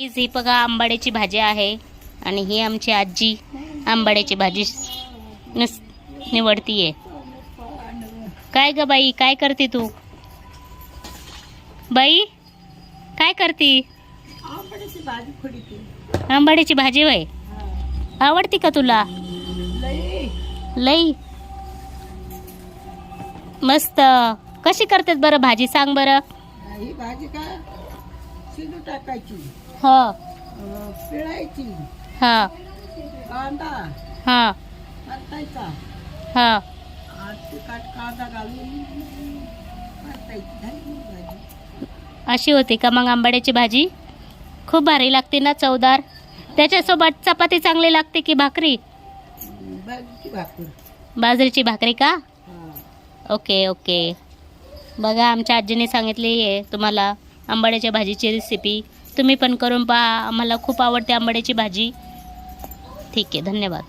ही बघा आंबाड्याची भाजी आहे आणि ही आमची आजी आंबाड्याची भाजी निवडतीये. काय ग बाई, काय करते तू? बाई काय करती? आंबाड्याची भाजी वय आवडती का तुला? लई मस्त. कशी करतात बरं भाजी, सांग बरं. ही भाजी का शिजू टाकायची, हा पिळायची, हा कांदा हा परतायचा, हा तिखट कांदा घालून परतायची, झाली भाजी. अशी होती का मग आंबाड्याची भाजी? खूप भारी लागते ना, चवदार. त्याच्यासोबत चपाती चांगली लागते की भाकरी? बाजरीची भाकर. बाजरीची भाकरी का? हा. Okay okay. बघा आमच्या आजीने सांगितली आहे तुम्हाला आंबाड्याच्या भाजीची रेसिपी. तुम्ही पण करून पहा. आम्हाला खूप आवडते आंबाड्याची भाजी. ठीक आहे, धन्यवाद.